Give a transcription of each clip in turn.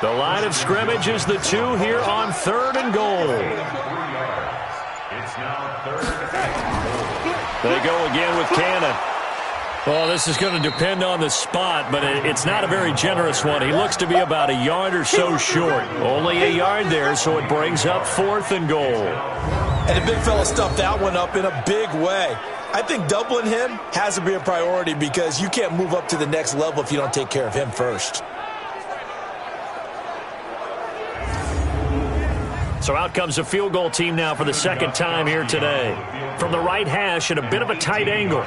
The line of scrimmage is the 2 here on 3rd and goal. They go again with Cannon. Well, this is going to depend on the spot, but it's not a very generous one. He looks to be about a yard or so short. Only a yard there, so it brings up 4th and goal. And the big fella stuffed that one up in a big way. I think doubling him has to be a priority because you can't move up to the next level if you don't take care of him first. So out comes a field goal team now for the 2nd time here today. From the right hash at a bit of a tight angle.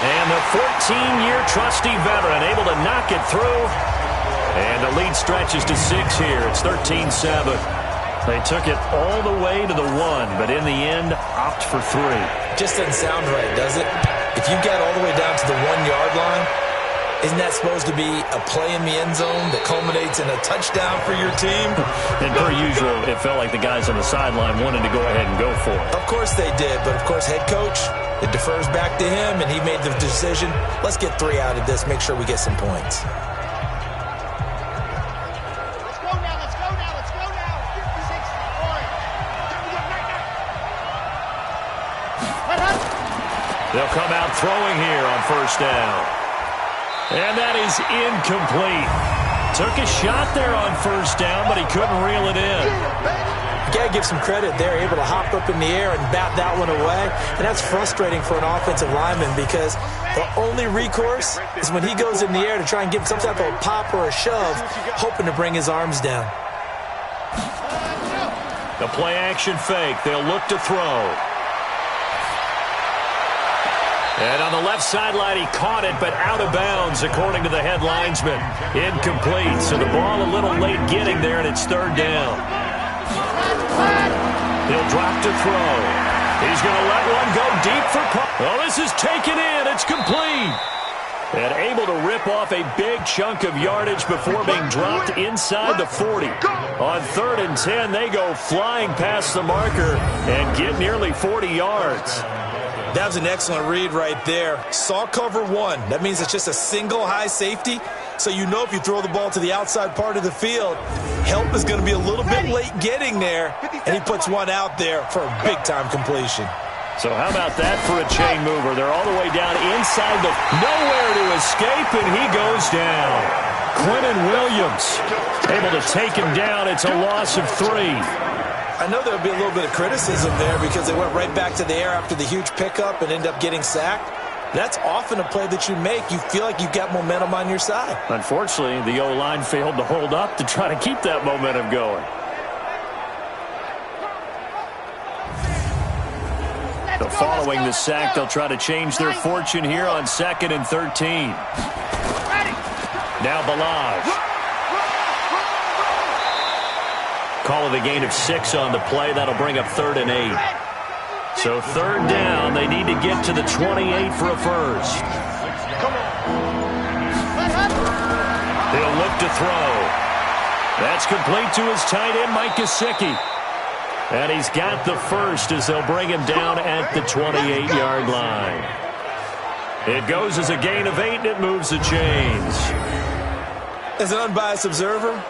And the 14-year trusty veteran able to knock it through. And the lead stretches to 6 here. It's 13-7. They took it all the way to the 1, but in the end, opt for 3. Just doesn't sound right, does it? If you get all the way down to the 1-yard line, isn't that supposed to be a play in the end zone that culminates in a touchdown for your team? And per usual, it felt like the guys on the sideline wanted to go ahead and go for it. Of course they did, but of course head coach, it defers back to him, and he made the decision. Let's get 3 out of this, make sure we get some points. They'll come out throwing here on 1st down. And that is incomplete. Took a shot there on 1st down, but he couldn't reel it in. You got to give some credit. They're able to hop up in the air and bat that one away. And that's frustrating for an offensive lineman because the only recourse is when he goes in the air to try and give some type of a pop or a shove, hoping to bring his arms down. The play action fake. They'll look to throw. And on the left sideline, he caught it, but out of bounds, according to the head linesman. Incomplete, so the ball a little late getting there, and it's 3rd down. He'll drop to throw. He's going to let one go deep for punt. Well, this is taken in. It's complete. And able to rip off a big chunk of yardage before being dropped inside the 40. On 3rd and 10, they go flying past the marker and get nearly 40 yards. That was an excellent read right there. Saw cover 1. That means it's just a single high safety. So you know if you throw the ball to the outside part of the field, help is going to be a little bit late getting there. And he puts one out there for a big-time completion. So how about that for a chain mover? They're all the way down inside the nowhere to escape, and he goes down. Quentin Williams able to take him down. It's a loss of 3. I know there would be a little bit of criticism there because they went right back to the air after the huge pickup and end up getting sacked. That's often a play that you make. You feel like you've got momentum on your side. Unfortunately, the O-line failed to hold up to try to keep that momentum going. So following the sack, they'll try to change their fortune here on 2nd and 13. Now Balaj. Call it a gain of 6 on the play. That'll bring up 3rd and 8. So 3rd down, they need to get to the 28 for a first. He'll look to throw. That's complete to his tight end, Mike Gesicki. And he's got the first as they'll bring him down at the 28-yard line. It goes as a gain of 8, and it moves the chains. As an unbiased observer,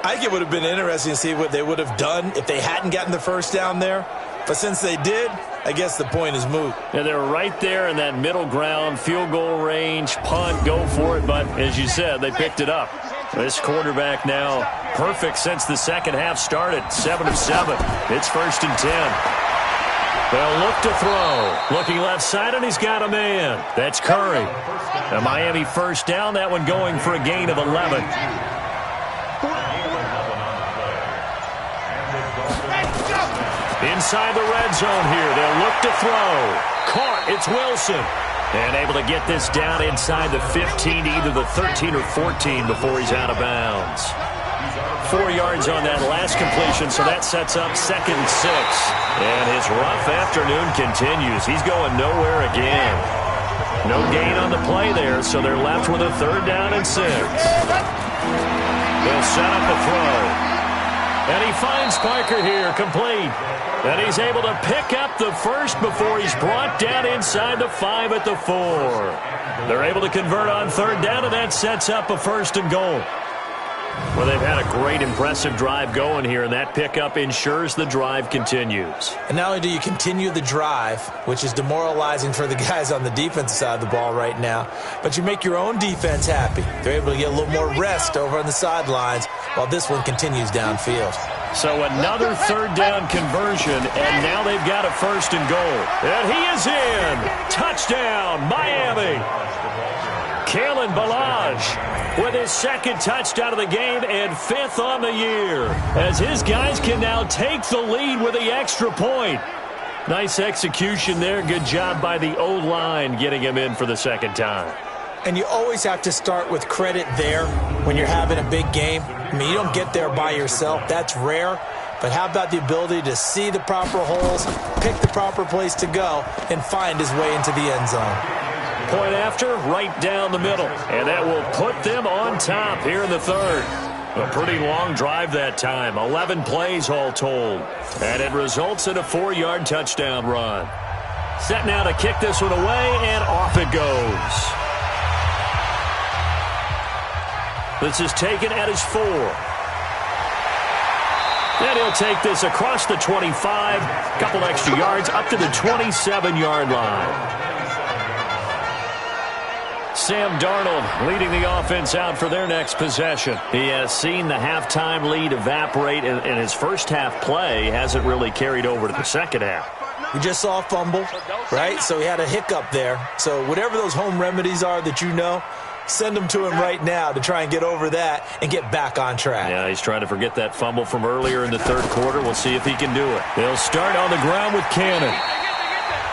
I think it would have been interesting to see what they would have done if they hadn't gotten the first down there. But since they did, I guess the point is moot. And they're right there in that middle ground, field goal range, punt, go for it. But as you said, they picked it up. This quarterback now perfect since the second half started. 7 of 7. It's 1st and 10. They'll look to throw. Looking left side, and he's got a man. That's Curry. A Miami first down. That one going for a gain of 11. Inside the red zone here. They'll look to throw. Caught. It's Wilson. And able to get this down inside the 15, either the 13 or 14 before he's out of bounds. 4 yards on that last completion, so that sets up 2nd and 6. And his rough afternoon continues. He's going nowhere again. No gain on the play there, so they're left with a 3rd down and 6. They'll set up a throw. And he finds Parker here, complete. And he's able to pick up the first before he's brought down inside the 5 at the 4. They're able to convert on third down, and that sets up a first and goal. Well, they've had a great, impressive drive going here, and that pickup ensures the drive continues. And not only do you continue the drive, which is demoralizing for the guys on the defensive side of the ball right now, but you make your own defense happy. They're able to get a little more rest over on the sidelines while this one continues downfield. So another third down conversion, and now they've got a first and goal. And he is in. Touchdown, Miami. Kalen Ballage with his second touchdown of the game and 5th on the year, as his guys can now take the lead with the extra point. Nice execution there. Good job by the O-line getting him in for the second time. And you always have to start with credit there when you're having a big game. I mean, you don't get there by yourself. That's rare. But how about the ability to see the proper holes, pick the proper place to go, and find his way into the end zone? Point after, right down the middle. And that will put them on top here in the third. A pretty long drive that time. 11 plays all told. And it results in a 4-yard touchdown run. Set now to kick this one away, and off it goes. This is taken at his 4. And he'll take this across the 25. Couple extra yards up to the 27-yard line. Sam Darnold leading the offense out for their next possession. He has seen the halftime lead evaporate, and his first half play hasn't really carried over to the second half. We just saw a fumble, right? So he had a hiccup there. So whatever those home remedies are that you know, send them to him right now to try and get over that and get back on track. Yeah, he's trying to forget that fumble from earlier in the third quarter. We'll see if he can do it. They'll start on the ground with Cannon.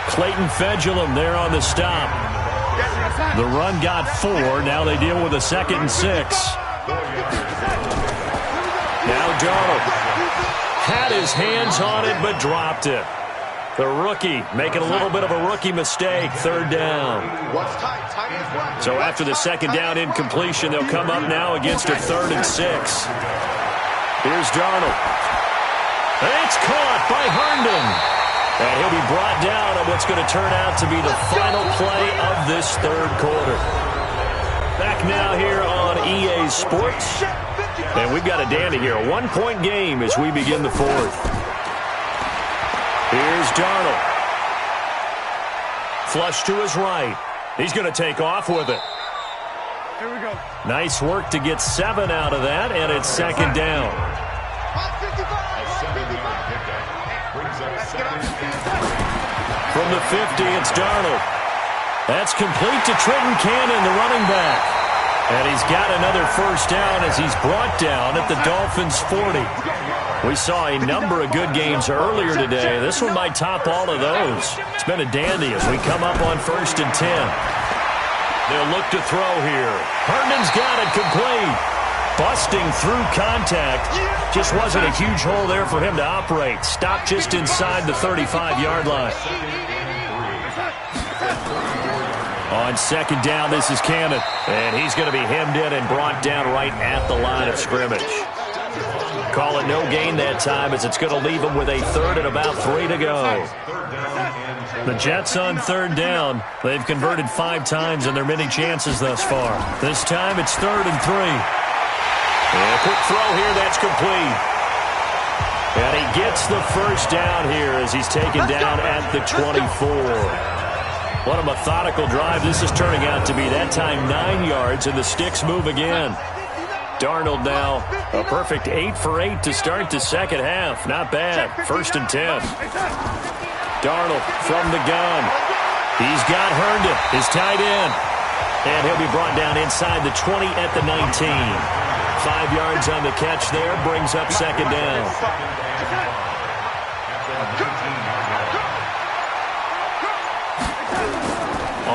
Clayton Fedulum there on the stop. The run got 4. Now they deal with a 2nd and 6. Now Darnold had his hands on it but dropped it. The rookie making a little bit of a rookie mistake. Third down. So after the second down incompletion, they'll come up now against a 3rd and 6. Here's Darnold. It's caught by Herndon. And he'll be brought down on what's going to turn out to be the final play of this third quarter. Back now here on EA Sports. And we've got a dandy here. A 1-point game as we begin the fourth. Here's Darnold. Flush to his right. He's going to take off with it. Here we go. Nice work to get 7 out of that, and it's second down. From the 50, it's Darnold. That's complete to Trenton Cannon, the running back. And he's got another first down as he's brought down at the Dolphins' 40. We saw a number of good games earlier today. This one might top all of those. It's been a dandy as we come up on 1st and 10. They'll look to throw here. Herndon's got it complete. Busting through contact. Just wasn't a huge hole there for him to operate. Stopped just inside the 35-yard line. On second down, this is Cannon. And he's going to be hemmed in and brought down right at the line of scrimmage. Call it no gain that time as it's going to leave him with a 3rd and about 3 to go. The Jets on third down. They've converted 5 times in their many chances thus far. This time it's 3rd and 3. And a quick throw here, that's complete. And he gets the first down here as he's taken down at the 24. What a methodical drive this is turning out to be. That time 9 yards, and the sticks move again. Darnold now a perfect 8 for 8 to start the second half. Not bad. 1st and 10. Darnold from the gun. He's got Herndon, his tight end. And he'll be brought down inside the 20 at the 19. 5 yards on the catch there, brings up second down.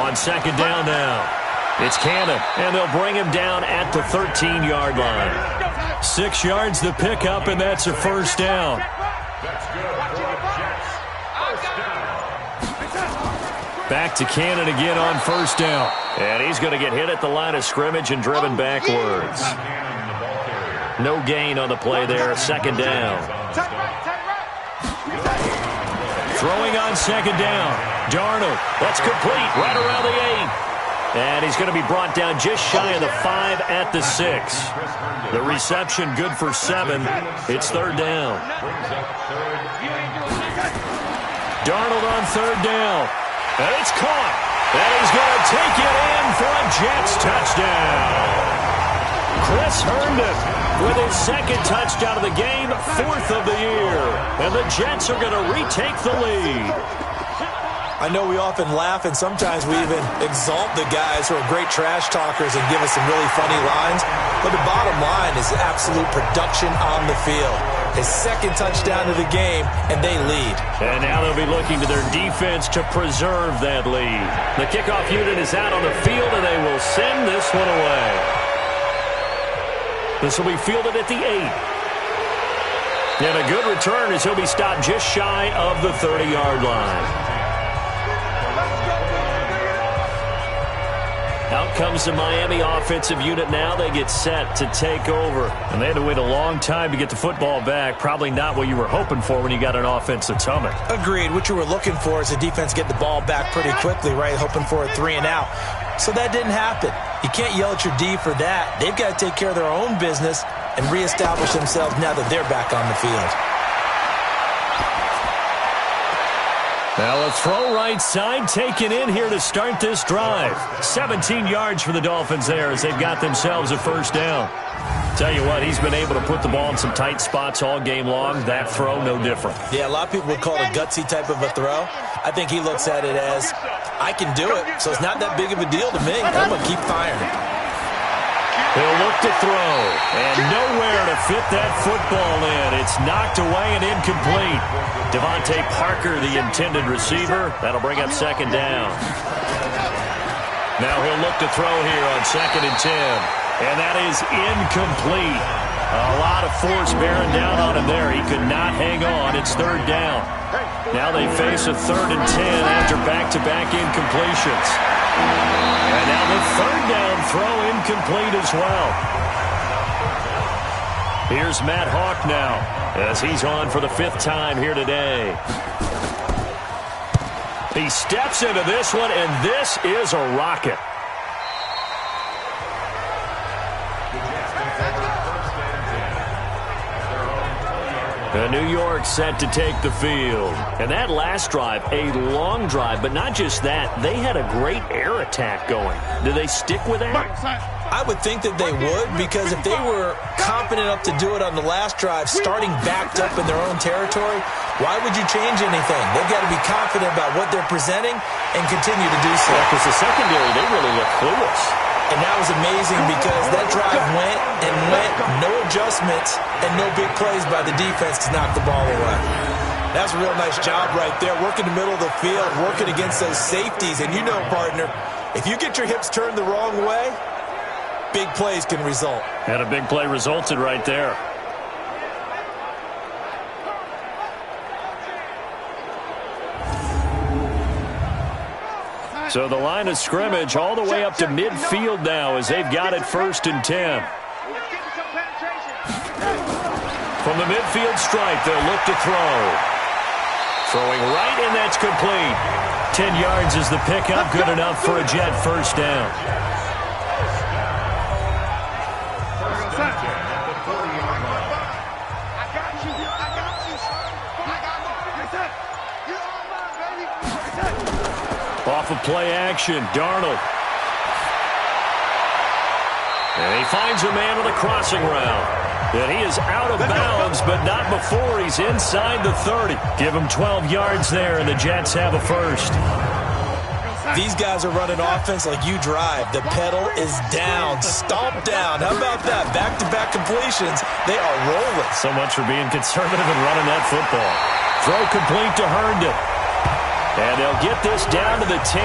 On second down now, it's Cannon, and they'll bring him down at the 13-yard line. 6 yards the pickup, and that's a first down. Back to Cannon again on first down. And he's going to get hit at the line of scrimmage and driven backwards. No gain on the play there, second down. Throwing on second down. Darnold, that's complete, right around the 8. And he's going to be brought down just shy of the 5 at the 6. The reception good for 7. It's third down. Darnold on third down. And it's caught. And he's going to take it in for a Jets touchdown. Chris Herndon with his second touchdown of the game, 4th of the year. And the Jets are going to retake the lead. I know we often laugh, and sometimes we even exalt the guys who are great trash talkers and give us some really funny lines. But the bottom line is absolute production on the field. His second touchdown of the game, and they lead. And now they'll be looking to their defense to preserve that lead. The kickoff unit is out on the field, and they will send this one away. This will be fielded at the 8. And a good return as he'll be stopped just shy of the 30-yard line. Out comes the Miami offensive unit now. They get set to take over. And they had to wait a long time to get the football back. Probably not what you were hoping for when you got an offense that's humming. Agreed. What you were looking for is the defense get the ball back pretty quickly, right? Hoping for a 3 and out. So that didn't happen. You can't yell at your D for that. They've got to take care of their own business and reestablish themselves now that they're back on the field. Now a throw right side taken in here to start this drive. 17 yards for the Dolphins there as they've got themselves a first down. Tell you what, he's been able to put the ball in some tight spots all game long. That throw, no different. Yeah, a lot of people would call it a gutsy type of a throw. I think he looks at it as, I can do it, so it's not that big of a deal to me. I'm going to keep firing. He'll look to throw, and nowhere to fit that football in. It's knocked away and incomplete. Devontae Parker, the intended receiver. That'll bring up second down. Now he'll look to throw here on 2nd and 10. And that is incomplete. A lot of force bearing down on him there. He could not hang on. It's third down. Now they face a 3rd and 10 after back-to-back incompletions. And now the third down throw incomplete as well. Here's Matt Hawk now as he's on for the 5th time here today. He steps into this one, and this is a rocket. New York set to take the field. And that last drive, a long drive, but not just that. They had a great air attack going. Do they stick with that? I would think that they would, because if they were confident enough to do it on the last drive, starting backed up in their own territory, why would you change anything? They've got to be confident about what they're presenting and continue to do so. Because the secondary, they really look clueless. And that was amazing because that drive went and went, no adjustments, and no big plays by the defense to knock the ball away. That's a real nice job right there, working the middle of the field, working against those safeties. And you know, partner, if you get your hips turned the wrong way, big plays can result. And a big play resulted right there. So the line of scrimmage all the way up to midfield now as they've got it 1st and 10. From the midfield stripe, they'll look to throw. Throwing right, and that's complete. 10 yards is the pickup, good enough for a Jet first down. Off of play action, Darnold. And he finds a man with a crossing route. And he is out of bounds, but not before he's inside the 30. Give him 12 yards there, and the Jets have a first. These guys are running offense like you drive. The pedal is down, stomp down. How about that? Back-to-back completions. They are rolling. So much for being conservative and running that football. Throw complete to Herndon. And they'll get this down to the 10.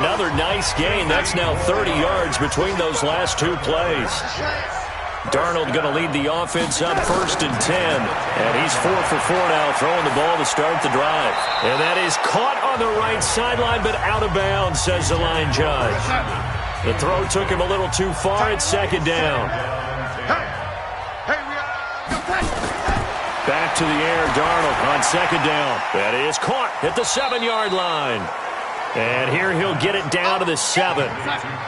Another nice gain. That's now 30 yards between those last 2 plays. Darnold going to lead the offense up 1st and 10. And he's 4 for 4 now, throwing the ball to start the drive. And that is caught on the right sideline, but out of bounds, says the line judge. The throw took him a little too far. It's 2nd down. back to the air. Darnold on second down. That is caught at the 7-yard line. And here he'll get it down to the 7.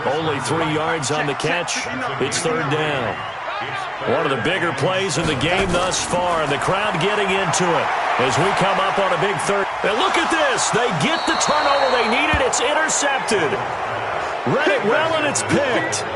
Only 3 yards on the catch. It's third down. One of the bigger plays in the game thus far, and the crowd getting into it as we come up on a big third. And look at this. They get the turnover they needed. It's intercepted. Read it well, and it's picked.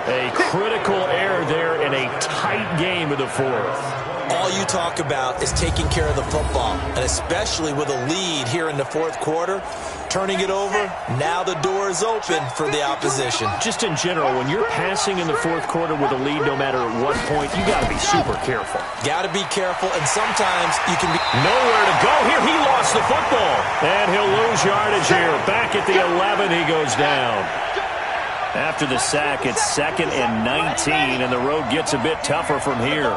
A critical error there in a tight game of the fourth. All you talk about is taking care of the football, and especially with a lead here in the fourth quarter. Turning it over, now the door is open for the opposition. Just in general, when you're passing in the fourth quarter with a lead, no matter at what point, you got to be super careful. Got to be careful, and sometimes you can be... Nowhere to go here. He lost the football, and he'll lose yardage here. Back at the 11, he goes down. After the sack, it's 2nd and 19, and the road gets a bit tougher from here.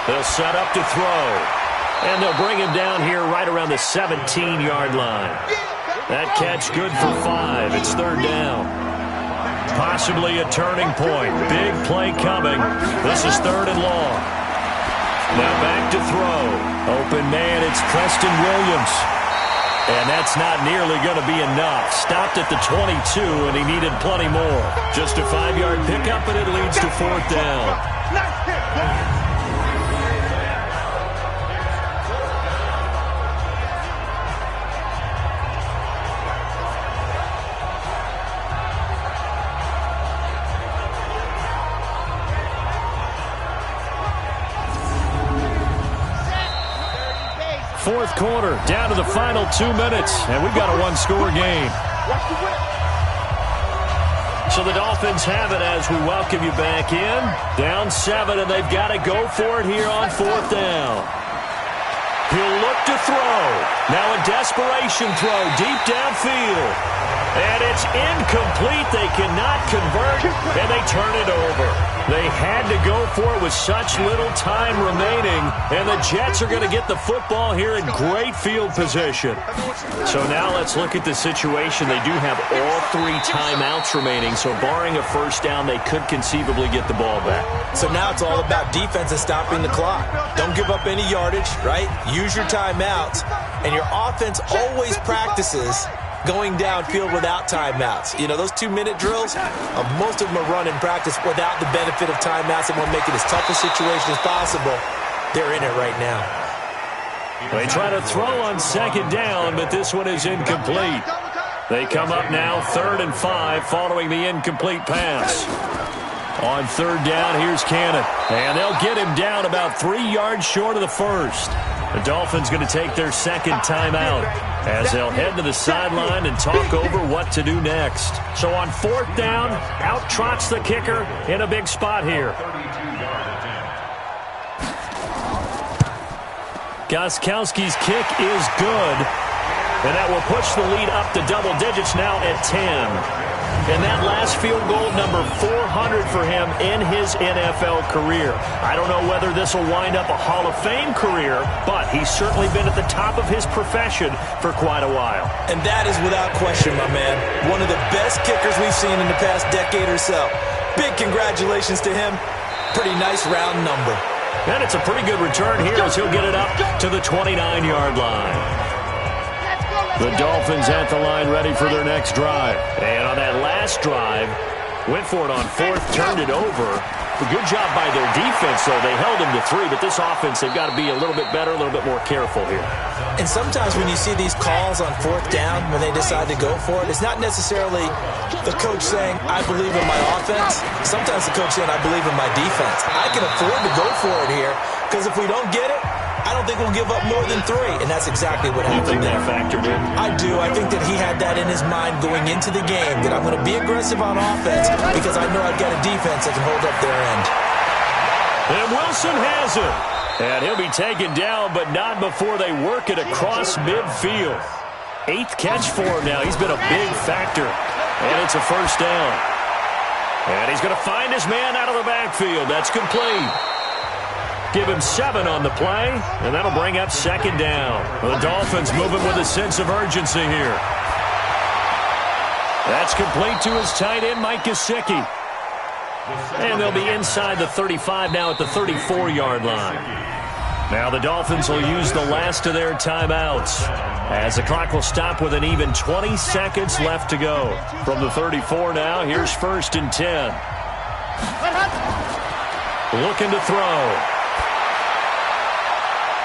They'll set up to throw. And they'll bring him down here right around the 17-yard line. That catch good for 5. It's third down. Possibly a turning point. Big play coming. This is 3rd and long. Now back to throw. Open man, it's Preston Williams. And that's not nearly going to be enough. Stopped at the 22, and he needed plenty more. Just a 5-yard pickup, and it leads to 4th down. Fourth quarter, down to the final 2 minutes, and we've got a one-score game. So the Dolphins have it as we welcome you back in. Down 7, and they've got to go for it here on 4th down. He'll look to throw. Now a desperation throw deep downfield. And it's incomplete. They cannot convert, and they turn it over. They had to go for it with such little time remaining, and the Jets are going to get the football here in great field position. So now let's look at the situation. They do have all 3 timeouts remaining, so barring a first down, they could conceivably get the ball back. So now it's all about defense and stopping the clock. Don't give up any yardage, right? Use your timeouts, and your offense always practices going downfield without timeouts. You know, those 2-minute drills, most of them are run in practice without the benefit of timeouts and want to make it as tough a situation as possible. They're in it right now. They try to throw on 2nd down, but this one is incomplete. They come up now 3rd and 5 following the incomplete pass. On 3rd down, here's Cannon. And they'll get him down about 3 yards short of the first. The Dolphins going to take their 2nd timeout as they'll head to the sideline and talk over what to do next. So on 4th down, out trots the kicker in a big spot here. Gostkowski's kick is good, and that will push the lead up to double digits now at 10. And that last field goal, number 400 for him in his NFL career. I don't know whether this will wind up a Hall of Fame career, but he's certainly been at the top of his profession for quite a while. And that is without question, my man. One of the best kickers we've seen in the past decade or so. Big congratulations to him. Pretty nice round number. And it's a pretty good return here as he'll get it up to the 29-yard line. The Dolphins at the line ready for their next drive. And on that last drive, went for it on 4th, turned it over. A good job by their defense, though. They held him to 3, but this offense, they've got to be a little bit better, a little bit more careful here. And sometimes when you see these calls on 4th down, when they decide to go for it, it's not necessarily the coach saying, I believe in my offense. Sometimes the coach saying, I believe in my defense. I can afford to go for it here, because if we don't get it, I don't think we'll give up more than 3, and that's exactly what happened. You think that factored in? I do. I think that he had that in his mind going into the game, that I'm going to be aggressive on offense because I know I've got a defense that can hold up their end. And Wilson has it. And he'll be taken down, but not before they work it across midfield. 8th catch for him now. He's been a big factor, and it's a first down. And he's going to find his man out of the backfield. That's complete. Give him 7 on the play, and that'll bring up 2nd down. The Dolphins moving with a sense of urgency here. That's complete to his tight end, Mike Gesicki. And they'll be inside the 35 now at the 34-yard line. Now the Dolphins will use the last of their timeouts as the clock will stop with an even 20 seconds left to go. From the 34 now, here's 1st and 10. Looking to throw.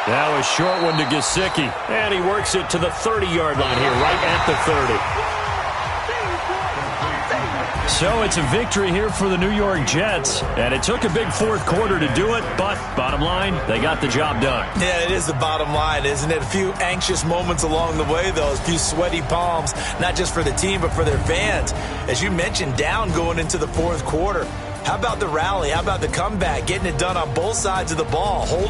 Now a short one to Gesicki. And he works it to the 30-yard line here, right at the 30. So it's a victory here for the New York Jets. And it took a big fourth quarter to do it, but bottom line, they got the job done. Yeah, it is the bottom line, isn't it? A few anxious moments along the way, though. A few sweaty palms, not just for the team, but for their fans. As you mentioned, down going into the fourth quarter. How about the rally? How about the comeback? Getting it done on both sides of the ball.